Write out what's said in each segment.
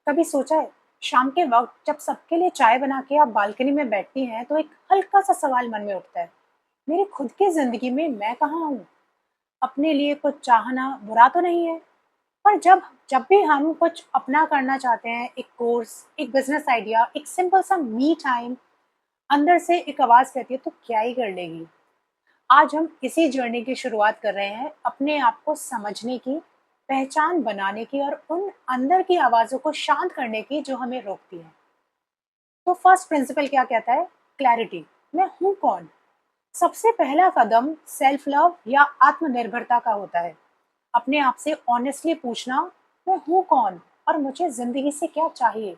कभी सोचा है, शाम के वक्त जब सबके लिए चाय बना के आप बालकनी में बैठती हैं तो एक हल्का सा सवाल मन में उठता है, मेरी खुद की जिंदगी में मैं कहाँ हूँ। अपने लिए कुछ चाहना बुरा तो नहीं है, पर जब जब भी हम कुछ अपना करना चाहते हैं, एक कोर्स, एक बिजनेस आइडिया, एक सिंपल सा मी टाइम, अंदर से एक आवाज कहती है तो क्या ही कर लेगी। आज हम इसी जर्नी की शुरुआत कर रहे हैं, अपने आप को समझने की, पहचान बनाने की और उन अंदर की आवाज़ों को शांत करने की जो हमें रोकती हैं। तो फर्स्ट प्रिंसिपल क्या कहता है? क्लैरिटी। मैं हूँ कौन? सबसे पहला कदम सेल्फ लव या आत्मनिर्भरता का होता है। अपने आप से ऑनेस्टली पूछना, मैं हूँ कौन और मुझे जिंदगी से क्या चाहिए।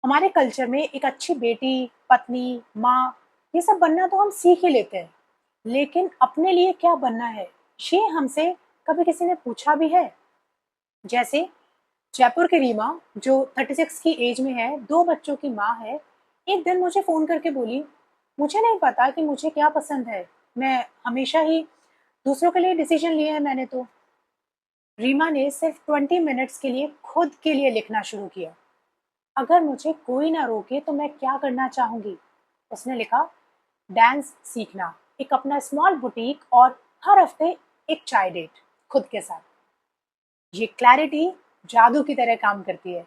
हमारे कल्चर में एक अच्छी बेटी, पत्नी, माँ, ये सब बनना तो हम सीख ही लेते हैं, लेकिन अपने लिए क्या बनना है, ये हमसे कभी किसी ने पूछा भी है? जैसे जयपुर की रीमा, जो 36 की एज में है, 2 बच्चों की माँ है, एक दिन मुझे फ़ोन करके बोली, मुझे नहीं पता कि मुझे क्या पसंद है। मैं हमेशा ही दूसरों के लिए डिसीजन लिए हैं मैंने तो। रीमा ने सिर्फ 20 मिनट्स के लिए खुद के लिए लिखना शुरू किया। अगर मुझे कोई ना रोके तो मैं क्या करना चाहूंगी? उसने लिखा, डांस सीखना, एक अपना स्मॉल बुटीक और हर हफ्ते एक चाय डेट खुद के साथ। ये क्लैरिटी जादू की तरह काम करती है,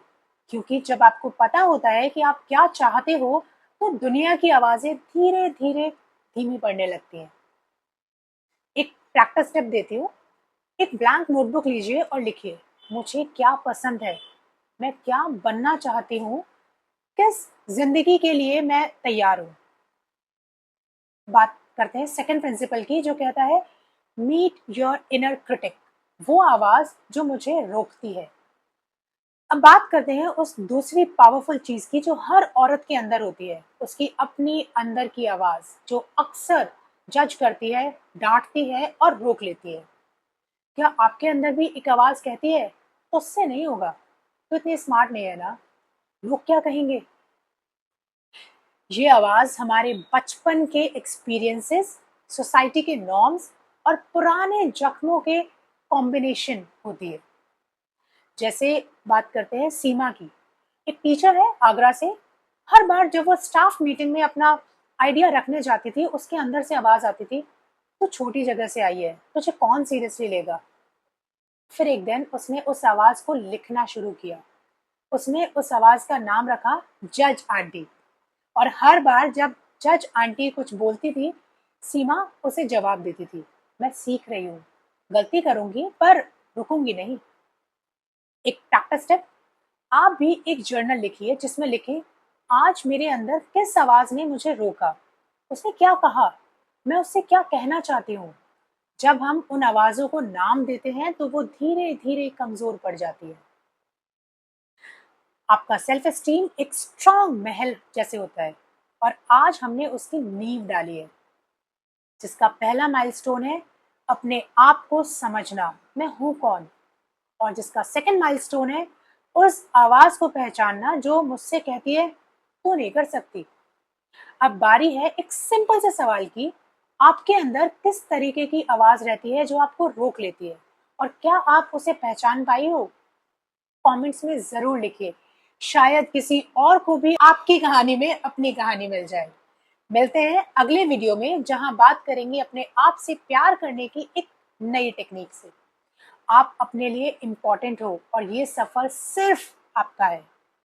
क्योंकि जब आपको पता होता है कि आप क्या चाहते हो तो दुनिया की आवाजें धीरे धीरे धीमी पड़ने लगती हैं। एक प्रैक्टिस स्टेप देती हूँ। एक ब्लैंक नोटबुक लीजिए और लिखिए, मुझे क्या पसंद है, मैं क्या बनना चाहती हूँ, किस जिंदगी के लिए मैं तैयार हूँ। बात करते हैं सेकंड प्रिंसिपल की, जो कहता है मीट योर इनर क्रिटिक, वो आवाज जो मुझे रोकती है। अब बात करते हैं उस दूसरी पावरफुल चीज की जो हर औरत के अंदर होती है, उसकी अपनी अंदर की आवाज जो अक्सर जज करती है, डांटती है और रोक लेती है। क्या आपके अंदर भी एक आवाज कहती है, उससे नहीं होगा, तो इतनी स्मार्ट नहीं है ना, लोग क्या कहेंगे? ये आवाज हमारे बचपन के एक्सपीरियंसेस, सोसाइटी के नॉर्म्स और पुराने जख्मों के कॉम्बिनेशन होती है। जैसे बात करते हैं सीमा की, एक टीचर है आगरा से। हर बार जब वो स्टाफ मीटिंग में अपना आइडिया रखने जाती थी, उसके अंदर से आवाज आती थी, तो छोटी जगह से आई है, तुझे कौन सीरियसली लेगा। फिर एक दिन उसने उस आवाज को लिखना शुरू किया। उसने उस आवाज का नाम रखा जज आंटी। और हर बार जब जज आंटी कुछ बोलती थी, सीमा उसे जवाब देती थी, मैं सीख रही हूँ, गलती करूंगी पर रुकूंगी नहीं। एक प्रैक्टिस स्टेप, आप भी एक जर्नल लिखिए जिसमें लिखें, आज मेरे अंदर किस आवाज ने मुझे रोका, उसने क्या कहा, मैं उससे क्या कहना चाहती हूँ। जब हम उन आवाजों को नाम देते हैं तो वो धीरे धीरे कमजोर पड़ जाती है। आपका सेल्फ एस्टीम एक स्ट्रांग महल जैसे होता है, और आज हमने उसकी नींव डाली है, जिसका पहला माइलस्टोन है अपने आप को समझना, मैं हूं कौन। और जिसका सेकंड माइलस्टोन है उस आवाज को पहचानना जो मुझसे कहती है तू नहीं कर सकती। अब बारी है एक सिंपल से सवाल की, आपके अंदर किस तरीके की आवाज रहती है जो आपको रोक लेती है, और क्या आप उसे पहचान पाई हो? कमेंट्स में जरूर लिखिए, शायद किसी और को भी आपकी कहानी में अपनी कहानी मिल जाए। मिलते हैं अगले वीडियो में, जहां बात करेंगे अपने आप से प्यार करने की एक नई टेक्निक से। आप अपने लिए इम्पोर्टेंट हो और ये सफर सिर्फ आपका है।